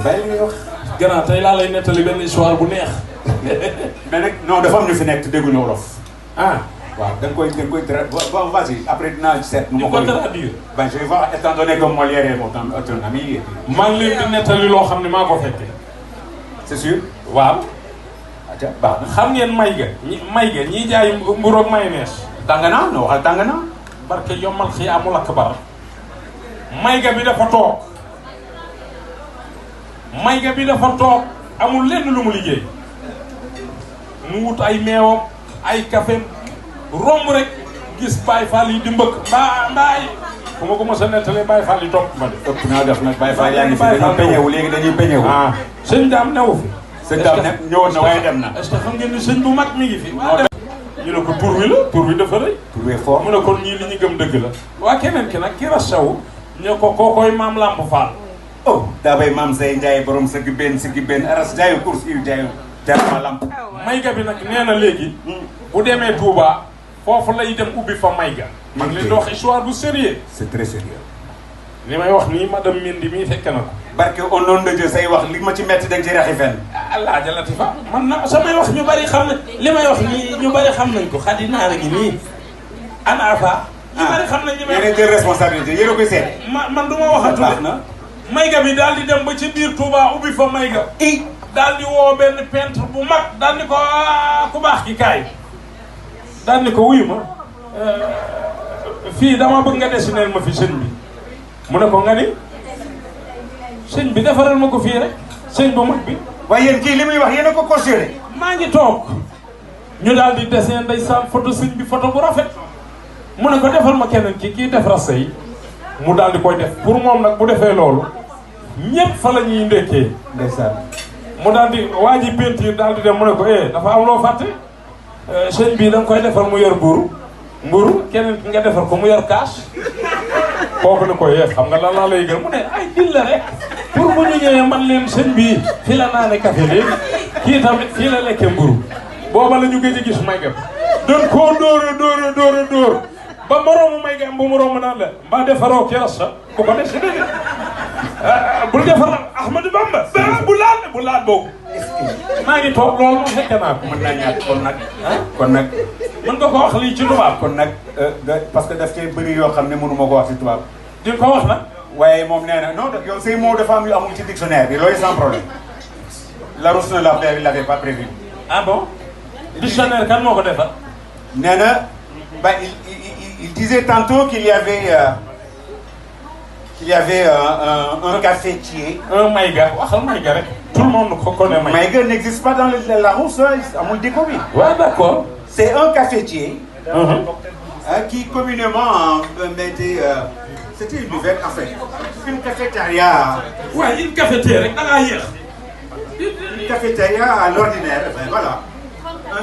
bàyyi li ngay wax. gannaaw tey laa lay nettali benn histoire bu neex. mais nag non dafa am ñu fi nekk te dégguñu wolof. ah waaw da nga koy bon vas-y après dinaa seet. nu ma koy traduire. ben je vais voir étant donné que Molière est ton ami. man leen di nettali loo xam ne maa ko fekke. c'est sûr. waaw. atiwa baax na. xam ngeen Mayga ñiy jaay mburu ak mayonnaise. tàngana no waxal tàngana. barke yombal xiyaamul akbar. Mayga bi dafa toog. Mayga bi dafa toog amul lenn lu mu liggéey. mu wut ay meewam ay kafem romb rek gis Baye Fall yi di mbëkk mbaay fu ma ko mos a nettalee Baye Fall yi topp ma de. ëpp naa def nag Baye Fall yaa ngi fi dañoo peñewu léegi dañuy peñewu. ah sëñ Dame newu fi. sëñ Dame ne ñëwoon na waaye dem na. est-ce que xam ngeen ni sëñ bu mag mi ngi fi. ñu ne ko tur wi la tur wi dafa rëy. tur wi fort mu ne kon ñii li ñu gëm dëgg la. waa keneen ki nag ki rasaw ñoo ko kookoy maam Lamp Fall. oh daa bay maam Sey Ndiaye borom sëgg benn aras jaayu course yu jaayu ma lamp. Mayga bi nag nee na léegi. bu demee Touba foofu lay dem ubbi fa Mayga. man leen di wax histoire bu sérieux. c'est très sérieux. li may wax nii madame Mindi mii fekk na ko. barke au nom de Dieu say wax li ma ci metti da nga ci raxi fenn. allah jalati fa man na samay wax ñu bari xam ne li may wax nii ñu bari xam nañ ko xadi naara gi nii. ana fa. ñu bari xam nañ li may wax yéen a jël responsabilité yéen a koy seet. man du ma waxatu baax na. Mayga bi daal di dem ba ci biir Touba ubbi fa Mayga. daal di woo benn peintre bu mag daal di ko ku baax ki kaay. daal di ko wuyu ma fii dama bëgg nga dessiner ma fi sëñ bi mu ne ko nga ni sëñ bi defaral ma ko fii rek sëñ bu mag bi. waaye yéen kii li muy wax yéen a ko cautionné. maa ngi toog ñu daal di dessin ndeysaan photo sëñ bi photo bu rafet mu ne ko defal ma keneen kii def rasta yi mu daal di koy def pour moom nag bu defee loolu ñëpp fa la ñuy ndekkee. ndeysaan. mu daal di waa ji peinture daal di dem mu ne ko dafa am loo fàtte sëñ bii da nga koy defar mu yor mburu keneen ki nga defar ko mu yor kaas kooku ne ko xam nga lan laa lay gën mu ne ay dil la rek pour bu ñu ñëwee man leen sëñ bii fii la naane café léegi kii tamit fii la lekkee mburu booba la ñu gëj a gis Mayga doon koo dóor ba moroomu Mayga bu moroomu naan la mbaa defaroo ki rasta ku ko des de bul defar Ahmadou Bamba bu laal boobu maa ngi toog loolu ma fekke naa ko. mën naa ñàkk kon nag mën nga ko wax lii ci tubaab. kon nag parce que daf cee bëri yoo xam ne mënu ma ko wax ci tubaab. di ko wax nag. waaye moom nee na non yow say mots dafa am yu amul ci dictionnaire bi loolu sans problème. Larousse ne l'avait pas prévu. ah bon. dictionnaire kan moo ko defar. nee na ba il disait tantôt qu'il y avait un cafetier. un Mayga waxal Mayga rek. tout le monde connaît Mayga. Mayga n'existe pas dans le Larousse amul déco bi. ouais d'accord. c'est un cafetier. qui communément mettait. c'était une buvette en fait. une cafétéria. ouais une cafetière rek da ngaa yéex. une cafétéria à l'ordinaire ben voilà.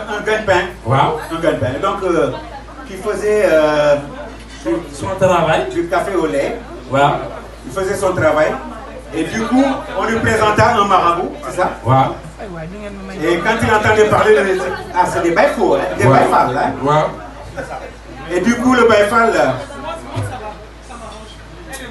un gagne-pain. waaw un gagne-pain donc qui faisait. son travail. du café au lait. waaw. il faisait son travail. et du coup on lui présenta un marabout c'est ça. waaw. et quand il entendait parler de c'est des Baye Fall hein. des Baye Fall hein. waaw. et du coup le Baye Fall.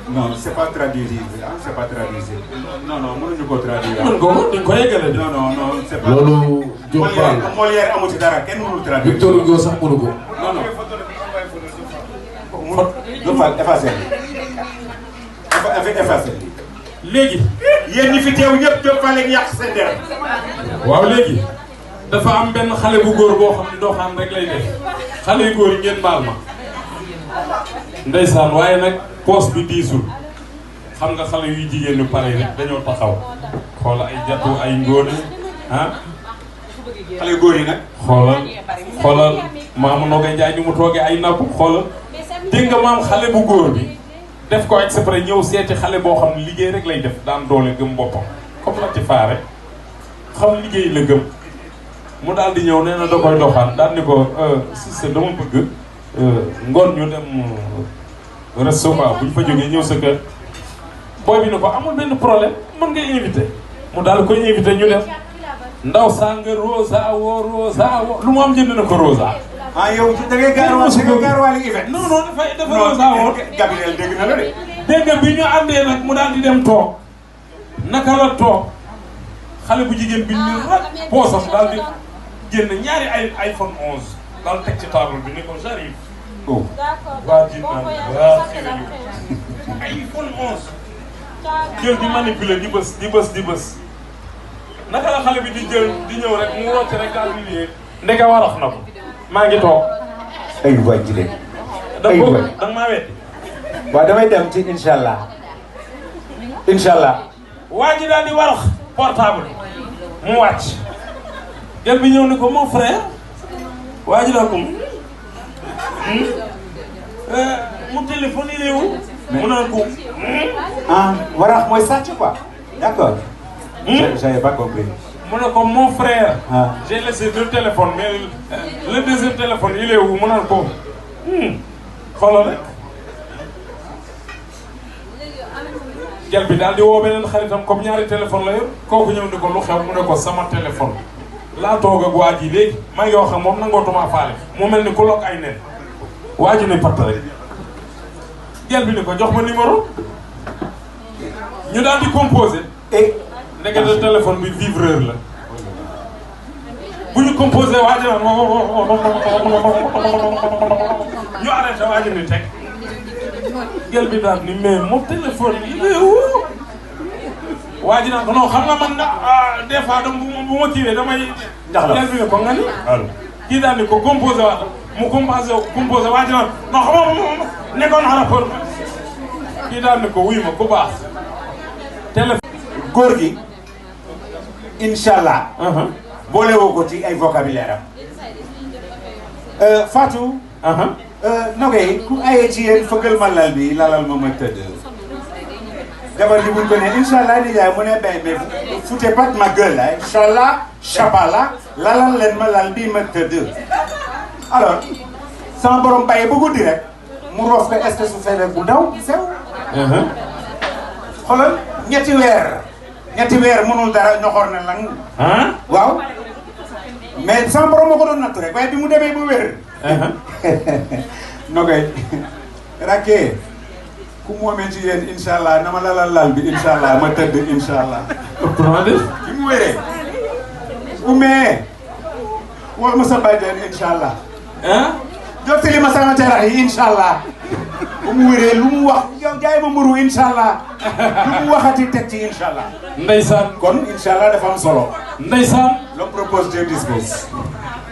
non c'est pas traduisible ah c'est pas traduisible. non mënuñu ko traduire. mën ko di ko yeggale de. non c'est pas. loolu Diop Fall Molière amu ci dara kenn mënul traduire. Victor Hugo sax mënu ko. non. Diop Fall effacé effacé. léegi. yéen ñi fi teew ñëpp Diop Fall ak yàq seen der. waaw léegi dafa am benn xale bu góor boo xam ne doxaan rek lay def xale yu góor yi ngeen baal ma. ndeysaan waaye nag poos bi diisul xam nga xale yuy jigéen ñu pare rek dañoo taxaw xoola ay jatu ay ngóone ah. xale yu góor yi nag. xoolal maamu Nogay Njaay ñu mu toogee ay napp xoolal dégg nga maam xale bu góor bi def ko exprès ñëw seeti xale boo xam ne liggéey rek lay def daan doole gëm boppam comme la ci faare xam liggéey la gëm mu daal di ñëw nee na da koy doxaan daal ni ko si dama bëgg ngoon ñu dem restaurant bu ñu fa jógee ñëw sa kër booy bi ne ko amul benn problème mën nga invité mu daal koy invité ñu dem ndaw saa nga rosa woo lu mu am jënd na ko rosa. ah yow da ngay gaarwaale event. non dafa rosa woo. Gabriel dégg na la de. dégg nga bi ñu àndee nag mu daal di dem toog naka la toog xale bu jigéen bi ñu rek poosam daal di génn ñaari ay iPhone 11 daal teg ci table bi ni ko j'arrive. oh waa ji naan waa iPhone 11. jël di manipuler di bës naka la xale bi di jël di ñëw rek mu rocc rek daal di liyee ndeke warax na ko maa ngi toog. ay waay ji leen. ay waay da nga maa weddi. waaw damay dem ci incha allah. waa ji daal di warax portable mu wàcc. jël bi ñëw ni ko mon frère. waa ji daal ko mu téléphone yi léewu. mu naan ko. ah warax mooy sàcc quoi. d'accord. j'avais pas compris. mu ne ko mon frère. ah j'ai laissé 2 téléphones mais le deuxième téléphone il est où mu naan ko. xoolal rek. jël bi daal di woo beneen xaritam comme ñaari téléphone la yor kooku ñëw ni ko lu xew mu ne ko sama téléphone laa toog ak waa ji léegi maa ngi wax ak moom nangootuma faale mu mel ni ku lokk ay nen waa ji ne patt rek jël bi ni ko jox ma numéro ñu daal di composé et ndekete téléphone bi vibreur la bu ñu composé waa ji naan ñu arrêté waa ji ni teg gel bi daal ni mais mon téléphone il est où waa ji naan ko non xam nga man des fois bu ma kiiwee damay gel bi ne ko nga ni kii daal ni ko composé waat mu composé waa ji naan non xam nga nekkoon na rapport kii daal ni ko wuy ma ku baax téléphone góor gi incha allah. boole woo ko ci ay vocabulaire am. Fatou. Nogay ku ayee ci yéen fëggal ma lal bi lalal ma tëdd. jabar ji buñ ko ne incha allah di jaay mu ne bay mais foutez pas de ma gueule là incha allah chabala lalal leen ma lal bi ma tëdd. alors sama borom bàyyi ba guddi rek mu roof ko espèce su feebar bu daw sew. xoolal ñetti weer mënul dara ñoxor na lang. waaw mais sama borom moo ko doon nattu rek waaye bi mu demee ba wér. Nogay rakkee ku moomee ci yéen incha allah na ma lalal lal bi incha allah ma tëdd incha allah. bi mu wéree. umee wol ma sa bàjjen incha allah. jottali ma sama terax yi incha allah. bu mu wéree lu mu wax yow jaay ma mburu incha allah. lu mu waxati teg ci incha allah. Ndeysaan kon incha allah dafa am solo. Ndeysaan. l'homme propose Dieu dispose.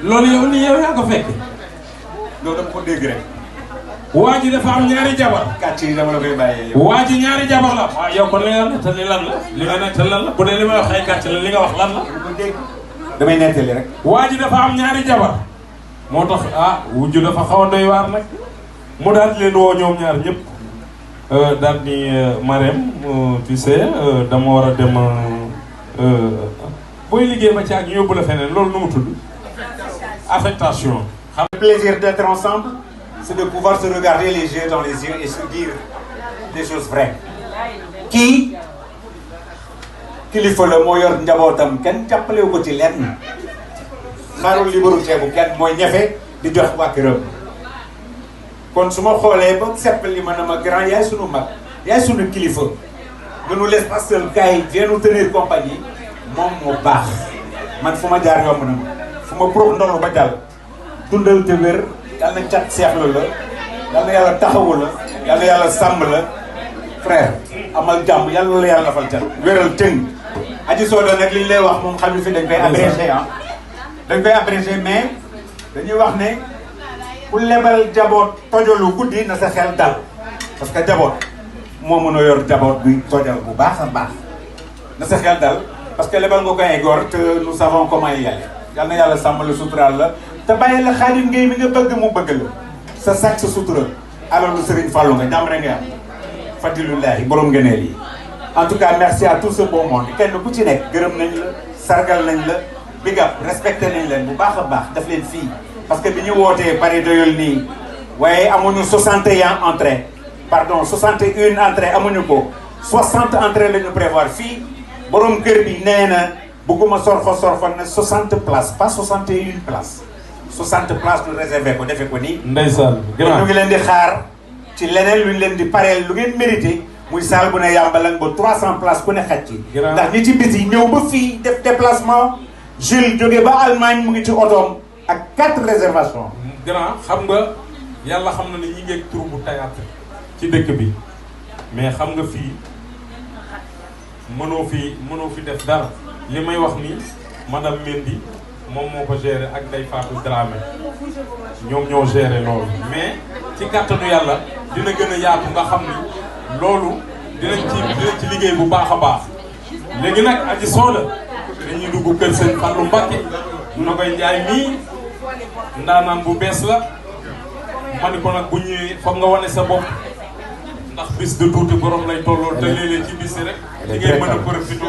loolu yow ni yow yaa ko fekk. loolu dama ko dégg rek. waa ji dafa am ñaari jabar. kàcc yi dama la koy bàyyee yow. waa ji ñaari jabar la. waaw yow kon li nga nettali lan la. li nga nettali lan la bu dee li may wax ay kàcc la li nga wax lan la. dama ko dégg. damay nettali rek. waa ji dafa am ñaari jabar. moo tax wujju dafa xaw a doy waar nag. mu daal di leen woo ñoom ñaar ñëpp. daal ni Marème tu sais dama war a dem booy liggéey ba caag ñu yóbbu la feneen loolu nu mu tudd. affectation. Le plaisir d'être ensemble, c'est de pouvoir se regarder les yeux dans les yeux et se dire des choses vraies. Kii kilifa la moo yor njabootam kenn jàppalewu ko ci lenn xaarul libaru ceebu kenn mooy ñefe di jox waa këram. kon su ma xoolee ba seppali ma na ma grand yaay sunu mag yaay sunu kilifa ne nous laisse pas seul gars yi viens nous tenir compagnie moom moo baax man fu ma jaar yomb na ma fu ma prox ndolu ba jàll. dundal te wér yal na cat seexlu la yal na yàlla taxawu la yal na yàlla sàmm la frère amal jàmm yal na la yàlla fal cat wéral tëng aji sooda nag li ñu lay wax moom xam ne fi dañ koy abrégé dañ koy abrégé mais dañuy wax ne ku lebal jaboot tojalu guddi na sa xel dal parce que jaboot moo mën a yor jaboot bi tojal bu baax a baax na sa xel dal parce que lebal nga ko ay góor te nous savons comment y aller yal na yàlla sàmm la suturaal la te bàyyi la Xaadim Ngay mi nga bëgg mu bëgg la sa sac sa sutura alalu Serigne Fallou nga jàmm rek nga am fadilullahi borom ngëneel yi. en tout cas merci à tout ce beau monde kenn ku ci nekk gërëm nañ la sargal nañ la big up respecté nañ leen bu baax a baax daf leen fii parce que bi ñu wootee bari doyul nii waaye amuñu 61 entrées pardon 61 entrées amuñu ko 60 entrées la ñu prévoir fii borom kër bi nee na bëgguma sorxo na 60 places pas 61 places 60 places ñu réservé ko defee ko nii. ndeysaan ñu ngi leen di xaar ci leneen lu ñu leen di pareel lu ngeen mérité muy salle bu ne yàmbalang ba 300 places ku ne xaj ci. Grand. ndax ñi ci biti ñëw ba fii def déplacement Jules jóge ba Allemagne mu ngi ci otoom ak 4 réservations. grand xam nga yàlla xam na ne ñi ngeeg tur bu théâtre ci dëkk bi mais xam nga fii mënoo fi def dara li may wax ni madame Mendy moom moo ko géré ak Ndeye Fatou Dramé ñoom ñoo géré loolu mais ci kàttanu yàlla dina gën a yaatu nga xam ni loolu dinañ ci liggéey bu baax a baax léegi nag aji sooda dañuy dugg kër sëñ Fallou Mbacké na koy njaay mii ndaanaan bu bees la ma ni ko nag bu ñëwee foog nga wane sa bopp ndax bis de tuuti borom lay tollool te léeg-léeg ci bis rek ci ngay mën a profité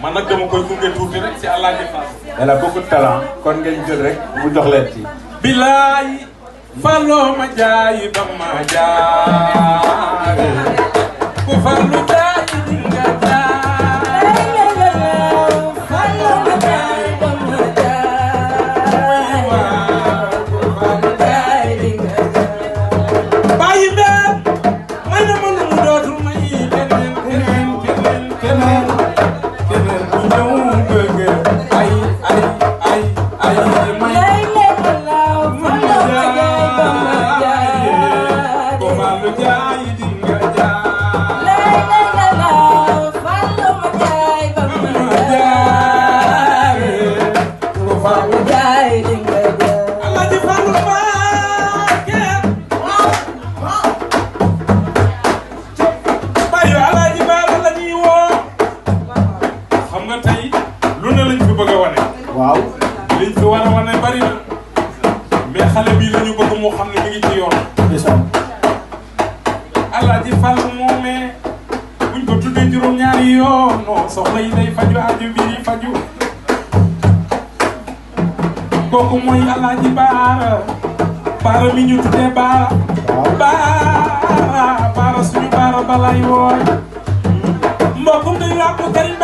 man nag dama koy gunge tuuti rek ci Alaaji Fall. elle a beaucoup de talent kon ngeen jël rek mu jox leen ci. bilaay Fallou ma jaay dama jaare ku Fallou jaay di nga jaare Fallou ma jaay dama jaare ku Fallou jaay di nga jaare bàyyi mbéy may na ma lu mu dootul may keneen ku ñëw bëgg ay may waaw. liñ fi war a wane bari na mais xale bii la ñu bëgg moo xam ne mi ngi ci yoon. ndeysaan. Alaaji Fall moomee buñ ko tuddee juróom-ñaari yoon non soxla yi day faju aju bi di faju kooku mooy Alaaji Baara mi ñu tuddee Baara suñu Baara balay wooy mbokkum day ràbb kari